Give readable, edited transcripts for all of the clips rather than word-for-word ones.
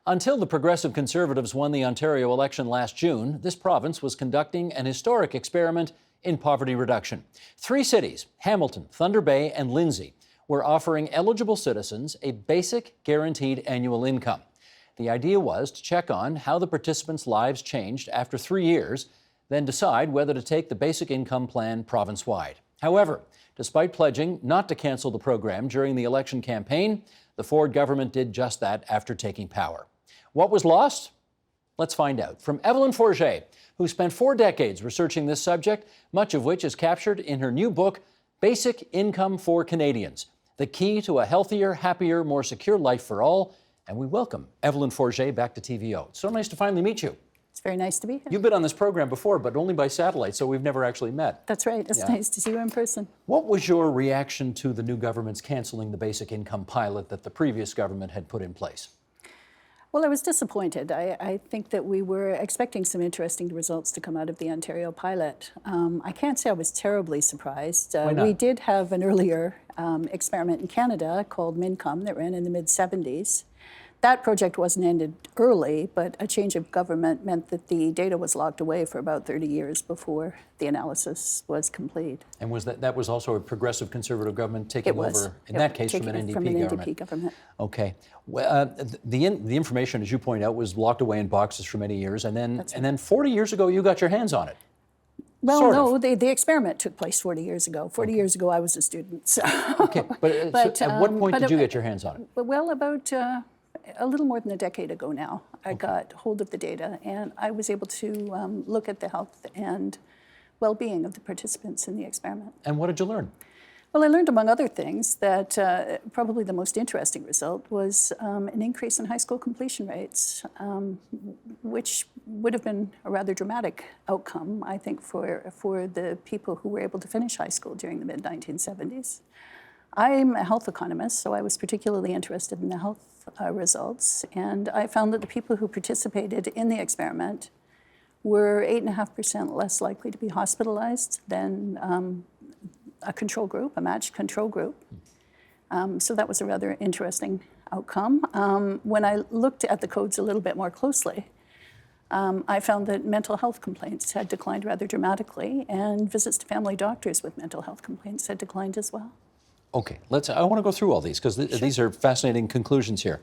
Until the Progressive Conservatives won the Ontario election last June, this province was conducting an historic experiment in poverty reduction. 3 cities, Hamilton, Thunder Bay, and Lindsay, were offering eligible citizens a basic guaranteed annual income. The idea was to check on how the participants' lives changed after 3 years, then decide whether to take the basic income plan province-wide. However, despite pledging not to cancel the program during the election campaign, the Ford government did just that after taking power. What was lost? Let's find out. From Evelyn Forget, who spent 4 decades researching this subject, much of which is captured in her new book, Basic Income for Canadians, the key to a healthier, happier, more secure life for all. And we welcome Evelyn Forget back to TVO. It's so nice to finally meet you. It's very nice to be here. You've been on this program before, but only by satellite, so we've never actually met. That's right. It's nice to see you in person. What was your reaction to the new government's cancelling the basic income pilot that the previous government had put in place? Well, I was disappointed. I think that we were expecting some interesting results to come out of the Ontario pilot. I can't say I was terribly surprised. Why not? We did have an earlier experiment in Canada called Mincome that ran in the mid-70s. That project wasn't ended early, but a change of government meant that the data was locked away for about 30 years before the analysis was complete. And was that was also a progressive conservative government taking over, in that case, from an NDP from an government? NDP government. Okay. Well, the information, as you point out, was locked away in boxes for many years, and then 40 years ago, you got your hands on it. Well, sort no, of. the experiment took place 40 years ago. 40 years ago, I was a student. So. Okay, but so at what point did you get your hands on it? Well, about a little more than a decade ago now, I got hold of the data, and I was able to look at the health and well-being of the participants in the experiment. And what did you learn? Well, I learned, among other things, that probably the most interesting result was an increase in high school completion rates, which would have been a rather dramatic outcome, I think, for the people who were able to finish high school during the mid-1970s. I'm a health economist, so I was particularly interested in the health results, and I found that the people who participated in the experiment were 8.5% less likely to be hospitalized than a control group, a matched control group. So that was a rather interesting outcome. When I looked at the codes a little bit more closely, I found that mental health complaints had declined rather dramatically, and visits to family doctors with mental health complaints had declined as well. Okay, I want to go through all these because these are fascinating conclusions here.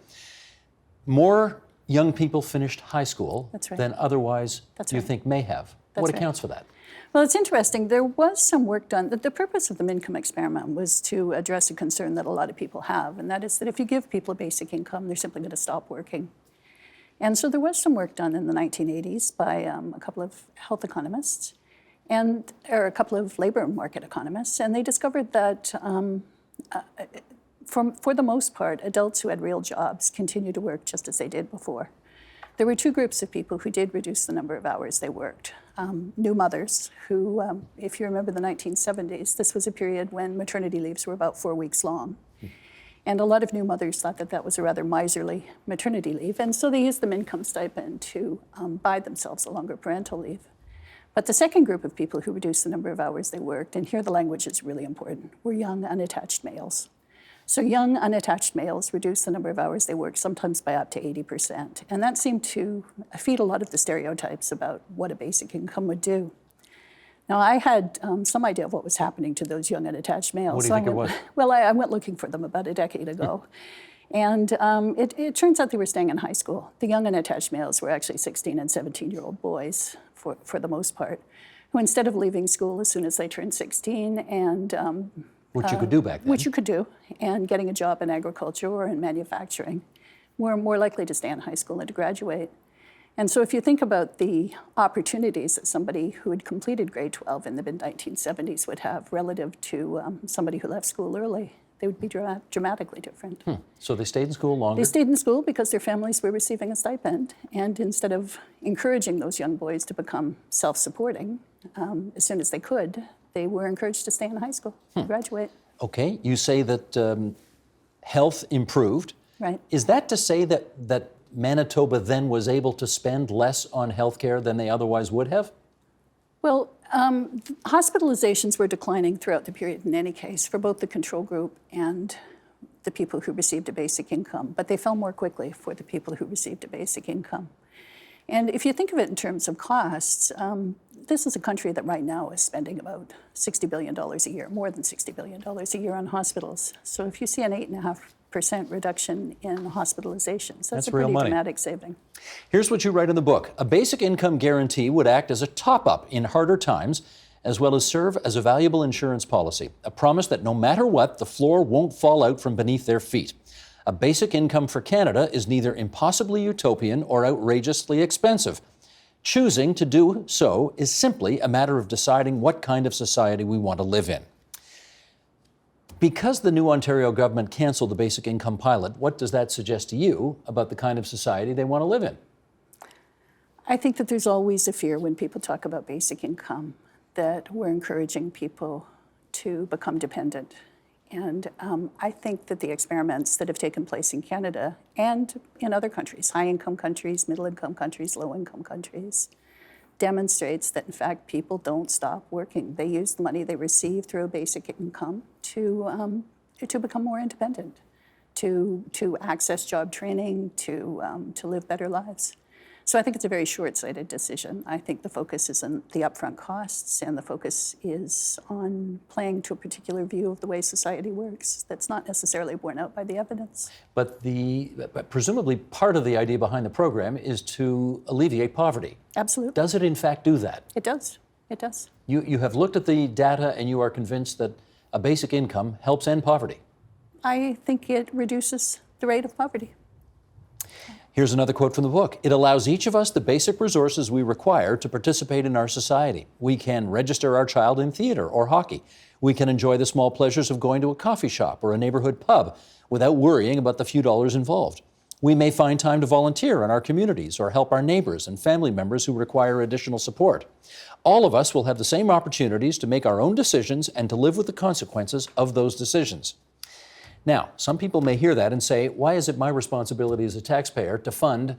More young people finished high school than otherwise you think may have. What accounts for that? Well, it's interesting. There was some work done. The purpose of the Mincome experiment was to address a concern that a lot of people have, and that is that if you give people a basic income, they're simply going to stop working. And so there was some work done in the 1980s by a couple of health economists or a couple of labor market economists, and they discovered that for the most part, adults who had real jobs continued to work just as they did before. There were 2 groups of people who did reduce the number of hours they worked. New mothers who, if you remember the 1970s, this was a period when maternity leaves were about 4 weeks long. And a lot of new mothers thought that that was a rather miserly maternity leave, and so they used the Mincome stipend to buy themselves a longer parental leave. But the second group of people who reduced the number of hours they worked, and here the language is really important, were young, unattached males. So young, unattached males reduced the number of hours they worked, sometimes by up to 80%. And that seemed to feed a lot of the stereotypes about what a basic income would do. Now, I had some idea of what was happening to those young, unattached males. What do you think it was? Well, I went looking for them about a decade ago. And it turns out they were staying in high school. The young unattached males were actually 16 and 17-year-old boys, for the most part, who instead of leaving school as soon as they turned 16 and which you could do back then. Which you could do, and getting a job in agriculture or in manufacturing, were more likely to stay in high school and to graduate. And so if you think about the opportunities that somebody who had completed grade 12 in the mid-1970s would have relative to somebody who left school early, they would be dramatically different. So they stayed in school longer? They stayed in school because their families were receiving a stipend. And instead of encouraging those young boys to become self-supporting as soon as they could, they were encouraged to stay in high school, graduate. Okay, you say that health improved. Right. Is that to say that Manitoba then was able to spend less on health care than they otherwise would have? Well, hospitalizations were declining throughout the period in any case for both the control group and the people who received a basic income, but they fell more quickly for the people who received a basic income. And if you think of it in terms of costs, this is a country that right now is spending about $60 billion a year, more than $60 billion a year on hospitals. So if you see an 8.5% reduction in hospitalizations, that's a real pretty money. dramatic saving. Here's what you write in the book. A basic income guarantee would act as a top-up in harder times, as well as serve as a valuable insurance policy, a promise that no matter what, the floor won't fall out from beneath their feet. A basic income for Canada is neither impossibly utopian or outrageously expensive. Choosing to do so is simply a matter of deciding what kind of society we want to live in. Because the new Ontario government canceled the basic income pilot, what does that suggest to you about the kind of society they want to live in? I think that there's always a fear when people talk about basic income that we're encouraging people to become dependent. And I think that the experiments that have taken place in Canada and in other countries, high-income countries, middle-income countries, low-income countries, demonstrates that, in fact, people don't stop working. They use the money they receive through a basic income to become more independent, to access job training, to live better lives. So I think it's a very short-sighted decision. I think the focus is on the upfront costs, and the focus is on playing to a particular view of the way society works that's not necessarily borne out by the evidence. But presumably part of the idea behind the program is to alleviate poverty. Absolutely. Does it in fact do that? It does. It does. You have looked at the data and you are convinced that a basic income helps end poverty. I think it reduces the rate of poverty. Here's another quote from the book. It allows each of us the basic resources we require to participate in our society. We can register our child in theater or hockey. We can enjoy the small pleasures of going to a coffee shop or a neighborhood pub without worrying about the few dollars involved. We may find time to volunteer in our communities or help our neighbors and family members who require additional support. All of us will have the same opportunities to make our own decisions and to live with the consequences of those decisions. Now, some people may hear that and say, why is it my responsibility as a taxpayer to fund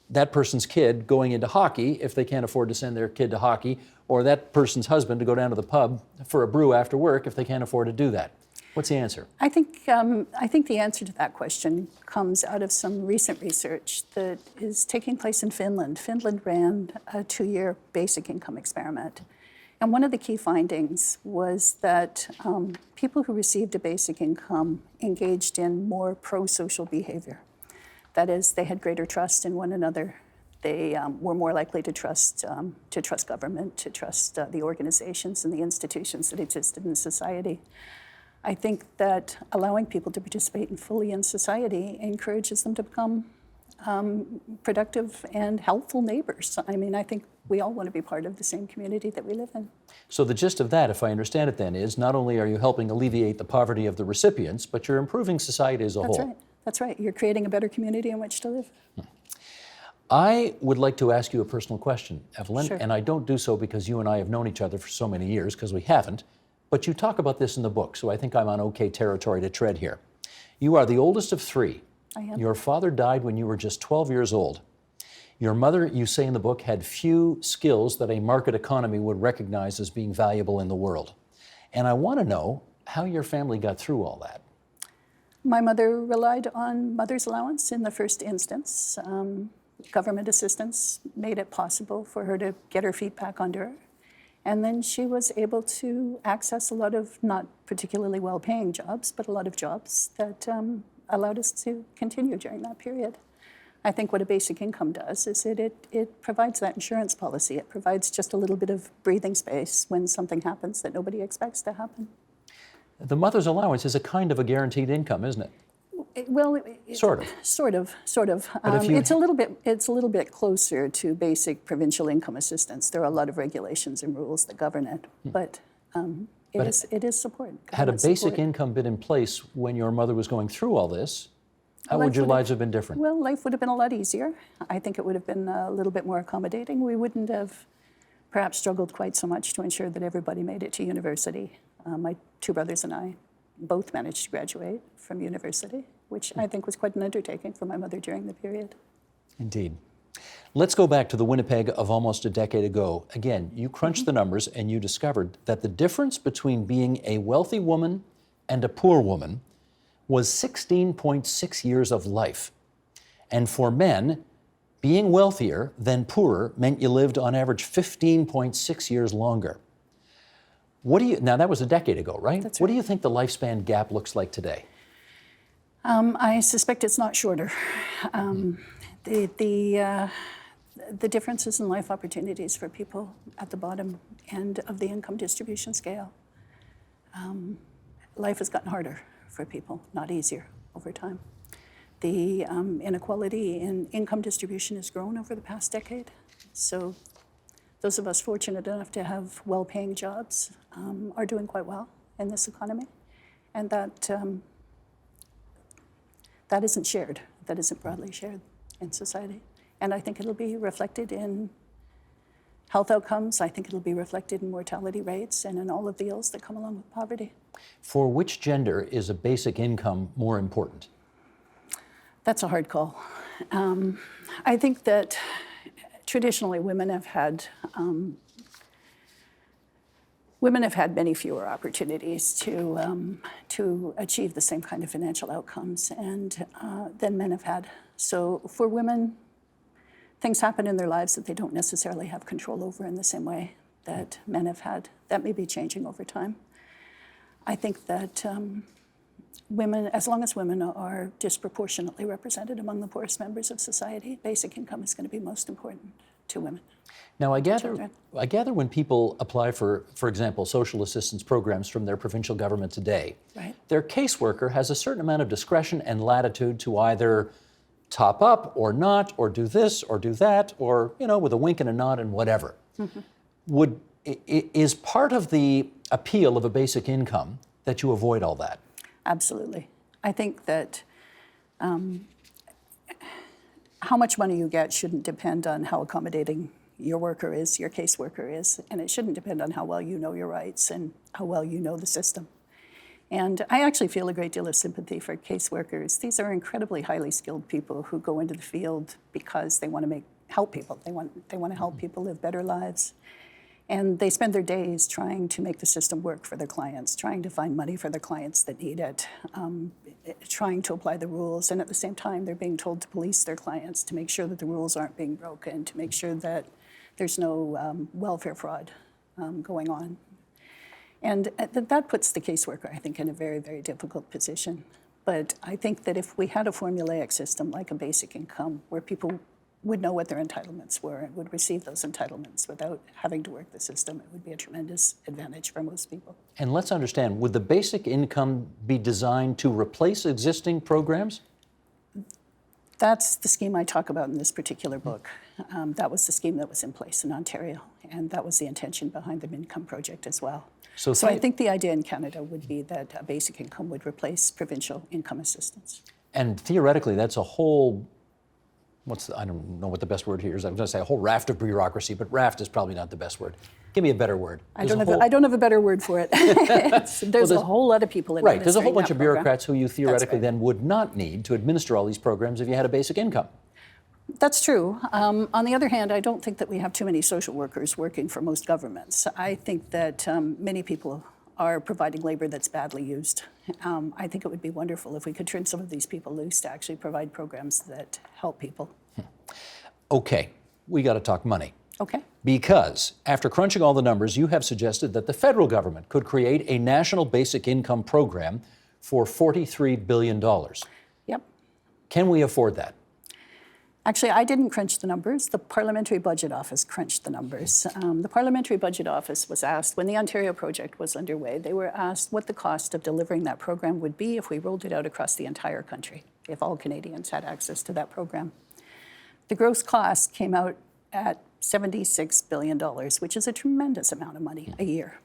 that person's kid going into hockey if they can't afford to send their kid to hockey, or that person's husband to go down to the pub for a brew after work if they can't afford to do that? What's the answer? I think the answer to that question comes out of some recent research that is taking place in Finland. Finland ran a 2-year basic income experiment. And one of the key findings was that people who received a basic income engaged in more pro-social behavior. That is, they had greater trust in one another. They were more likely to trust government, to trust the organizations and the institutions that existed in society. I think that allowing people to participate fully in society encourages them to become productive and helpful neighbors. I mean, I think we all want to be part of the same community that we live in. So the gist of that, if I understand it then, is not only are you helping alleviate the poverty of the recipients, but you're improving society as a whole. That's right. That's right. You're creating a better community in which to live. I would like to ask you a personal question, Evelyn, Sure. and I don't do so because you and I have known each other for so many years, because we haven't, but you talk about this in the book, so I think I'm on okay territory to tread here. You are the oldest of 3. I am. Your father died when you were just 12 years old. Your mother, you say in the book, had few skills that a market economy would recognize as being valuable in the world. And I want to know how your family got through all that. My mother relied on mother's allowance in the first instance. Government assistance made it possible for her to get her feet back under her. And then she was able to access a lot of not particularly well-paying jobs, but a lot of jobs that allowed us to continue during that period. I think what a basic income does is it provides that insurance policy. It provides just a little bit of breathing space when something happens that nobody expects to happen. The mother's allowance is a kind of a guaranteed income, isn't it? Sort of. Sort of. But if you... It's a little bit closer to basic provincial income assistance. There are a lot of regulations and rules that govern it, but it is support. Had a basic support. income been in place when your mother was going through all this, how would your lives have been different? Well, life would have been a lot easier. I think it would have been a little bit more accommodating. We wouldn't have perhaps struggled quite so much to ensure that everybody made it to university. My 2 brothers and I both managed to graduate from university, which I think was quite an undertaking for my mother during the period. Indeed. Let's go back to the Winnipeg of almost a decade ago. Again, you crunched the numbers and you discovered that the difference between being a wealthy woman and a poor woman was 16.6 years of life. And for men, being wealthier than poorer meant you lived on average 15.6 years longer. Now that was a decade ago, right? That's What right. do you think the lifespan gap looks like today? I suspect it's not shorter. The differences in life opportunities for people at the bottom end of the income distribution scale. Life has gotten harder for people, not easier over time. The inequality in income distribution has grown over the past decade. So those of us fortunate enough to have well-paying jobs are doing quite well in this economy. And that isn't shared, that isn't broadly shared in society. And I think it'll be reflected in health outcomes. I think it'll be reflected in mortality rates and in all of the ills that come along with poverty. For which gender is a basic income more important? That's a hard call. I think that traditionally women have had many fewer opportunities to achieve the same kind of financial outcomes and than men have had. So for women, things happen in their lives that they don't necessarily have control over in the same way that men have had. That may be changing over time. I think that women, as long as women are disproportionately represented among the poorest members of society, basic income is going to be most important to women. Now, I gather when people apply for example, social assistance programs from their provincial government today, Right. their caseworker has a certain amount of discretion and latitude to either top up or not, or do this or do that, or, with a wink and a nod and whatever. Mm-hmm. Is part of the appeal of a basic income that you avoid all that? Absolutely. I think that how much money you get shouldn't depend on how accommodating your worker is, your caseworker is, and it shouldn't depend on how well you know your rights and how well you know the system. And I actually feel a great deal of sympathy for caseworkers. These are incredibly highly skilled people who go into the field because they want to help people. They want to help people live better lives. And they spend their days trying to make the system work for their clients, trying to find money for their clients that need it, trying to apply the rules. And at the same time, they're being told to police their clients, to make sure that the rules aren't being broken, to make sure that there's no welfare fraud going on. And that puts the caseworker, I think, in a very, very difficult position. But I think that if we had a formulaic system like a basic income where people would know what their entitlements were and would receive those entitlements without having to work the system, it would be a tremendous advantage for most people. And let's understand, would the basic income be designed to replace existing programs? That's the scheme I talk about in this particular book. That was the scheme that was in place in Ontario, and that was the intention behind the Income Project as well. So I think the idea in Canada would be that a basic income would replace provincial income assistance. And theoretically, that's a whole, I don't know what the best word here is. I'm going to say a whole raft of bureaucracy, but raft is probably not the best word. Give me a better word. I don't have a better word for it. There's a whole lot of people in Right, there's a whole bunch of program. bureaucrats who you theoretically right. then would not need to administer all these programs if you had a basic income. That's true. On the other hand, I don't think that we have too many social workers working for most governments. I think that many people are providing labor that's badly used. I think it would be wonderful if we could turn some of these people loose to actually provide programs that help people. Okay, we got to talk money. Okay. Because after crunching all the numbers, you have suggested that the federal government could create a national basic income program for $43 billion. Yep. Can we afford that? Actually, I didn't crunch the numbers. The Parliamentary Budget Office crunched the numbers. The Parliamentary Budget Office was asked, when the Ontario project was underway, they were asked what the cost of delivering that program would be if we rolled it out across the entire country, if all Canadians had access to that program. The gross cost came out at $76 billion, which is a tremendous amount of money a year.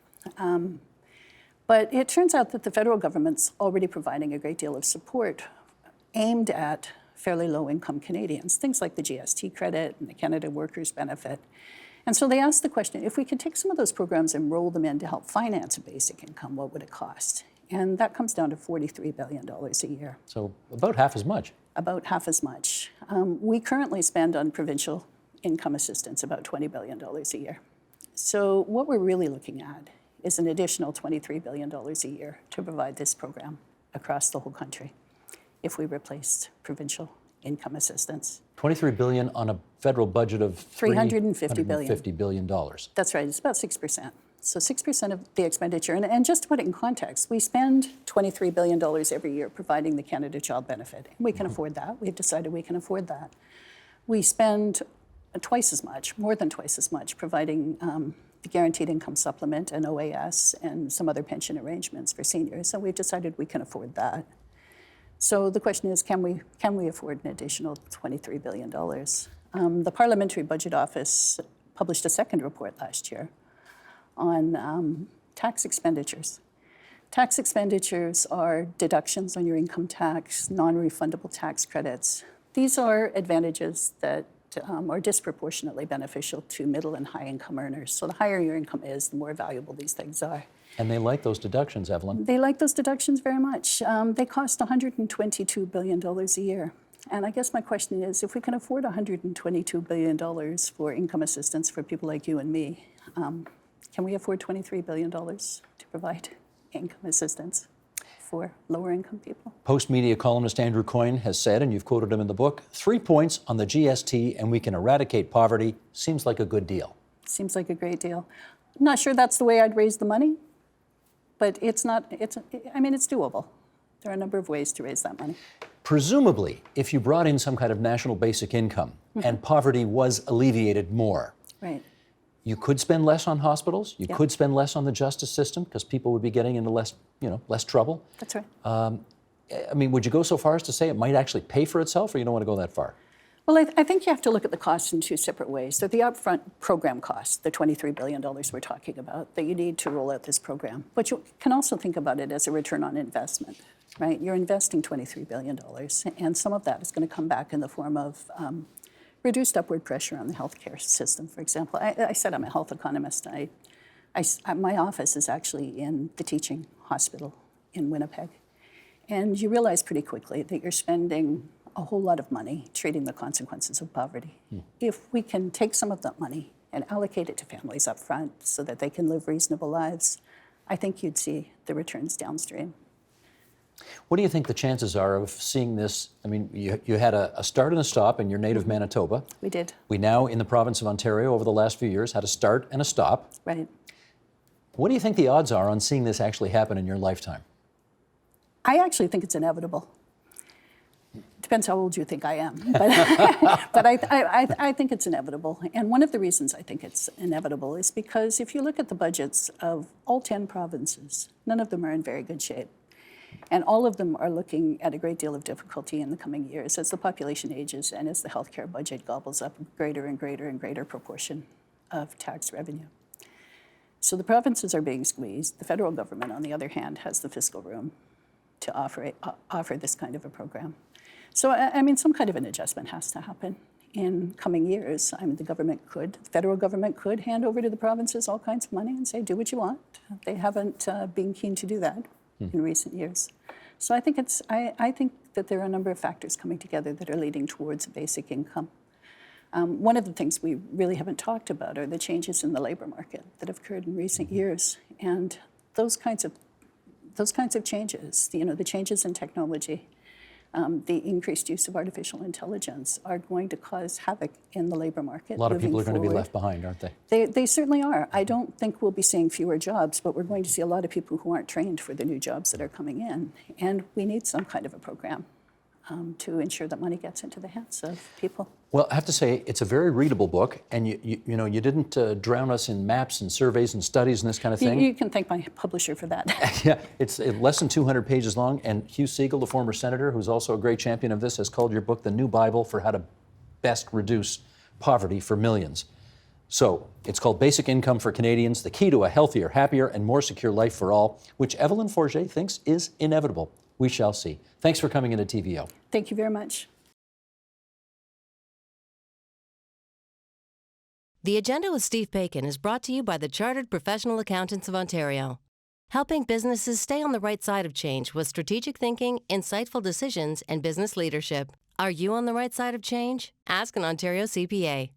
But it turns out that the federal government's already providing a great deal of support aimed at fairly low-income Canadians, things like the GST credit and the Canada Workers Benefit. And so they asked the question, if we could take some of those programs and roll them in to help finance a basic income, what would it cost? And that comes down to $43 billion a year. So about half as much. About half as much. We currently spend on provincial income assistance about $20 billion a year. So what we're really looking at is an additional $23 billion a year to provide this program. across the whole country if we replaced provincial income assistance. $23 billion on a federal budget of $350 billion. That's right, it's about 6%. So 6% of the expenditure, and just to put it in context, we spend $23 billion every year providing the Canada Child Benefit. And we can afford that. We've decided we can afford that. We spend twice as much, more than twice as much, providing the Guaranteed Income Supplement and OAS and some other pension arrangements for seniors. So we've decided we can afford that. So the question is, can we afford an additional $23 billion? The Parliamentary Budget Office published a second report last year on tax expenditures. Tax expenditures are deductions on your income tax, non-refundable tax credits. These are advantages that are disproportionately beneficial to middle and high income earners. So the higher your income is, the more valuable these things are. And they like those deductions, Evelyn. They like those deductions very much. They cost $122 billion a year. And I guess my question is, if we can afford $122 billion for income assistance for people like you and me, can we afford $23 billion to provide income assistance for lower income people? Post-media columnist Andrew Coyne has said, and you've quoted him in the book, 3 points on the GST and we can eradicate poverty. Seems like a good deal. Seems like a great deal. I'm not sure that's the way I'd raise the money, but it's doable. There are a number of ways to raise that money. Presumably, if you brought in some kind of national basic income and poverty was alleviated more, right, you could spend less on hospitals, you could spend less on the justice system because people would be getting into less trouble. That's right. I mean, would you go so far as to say it might actually pay for itself, or you don't want to go that far? Well, I think you have to look at the costs in two separate ways. So the upfront program costs, the $23 billion we're talking about, that you need to roll out this program. But you can also think about it as a return on investment, right? You're investing $23 billion, and some of that is going to come back in the form of reduced upward pressure on the healthcare system, for example. I said I'm a health economist. My office is actually in the teaching hospital in Winnipeg. And you realize pretty quickly that you're spending a whole lot of money treating the consequences of poverty. If we can take some of that money and allocate it to families up front so that they can live reasonable lives, I think you'd see the returns downstream. What do you think the chances are of seeing this? I mean, you had a start and a stop in your native Manitoba. We did. We now, in the province of Ontario, over the last few years, had a start and a stop. Right. What do you think the odds are on seeing this actually happen in your lifetime? I actually think it's inevitable. Depends how old you think I am, but I think it's inevitable. And one of the reasons I think it's inevitable is because if you look at the budgets of all 10 provinces, none of them are in very good shape. And all of them are looking at a great deal of difficulty in the coming years as the population ages and as the healthcare budget gobbles up a greater and greater and greater proportion of tax revenue. So the provinces are being squeezed. The federal government, on the other hand, has the fiscal room to offer this kind of a program. So, I mean, some kind of an adjustment has to happen in coming years. I mean, the federal government could hand over to the provinces all kinds of money and say, do what you want. They haven't been keen to do that in recent years. So I think that there are a number of factors coming together that are leading towards a basic income. One of the things we really haven't talked about are the changes in the labor market that have occurred in recent years. And those kinds of changes, the changes in technology, the increased use of artificial intelligence are going to cause havoc in the labor market. A lot of people are going to be left behind, aren't they? They certainly are. I don't think we'll be seeing fewer jobs, but we're going to see a lot of people who aren't trained for the new jobs that are coming in. And we need some kind of a program to ensure that money gets into the hands of people. Well, I have to say, it's a very readable book, and you didn't drown us in maps and surveys and studies and this kind of thing. You can thank my publisher for that. Yeah, it's less than 200 pages long, and Hugh Siegel, the former senator, who's also a great champion of this, has called your book the new Bible for how to best reduce poverty for millions. So, it's called Basic Income for Canadians, the key to a healthier, happier, and more secure life for all, which Evelyn Forget thinks is inevitable. We shall see. Thanks for coming into TVO. Thank you very much. The Agenda with Steve Bacon is brought to you by the Chartered Professional Accountants of Ontario, helping businesses stay on the right side of change with strategic thinking, insightful decisions, and business leadership. Are you on the right side of change? Ask an Ontario CPA.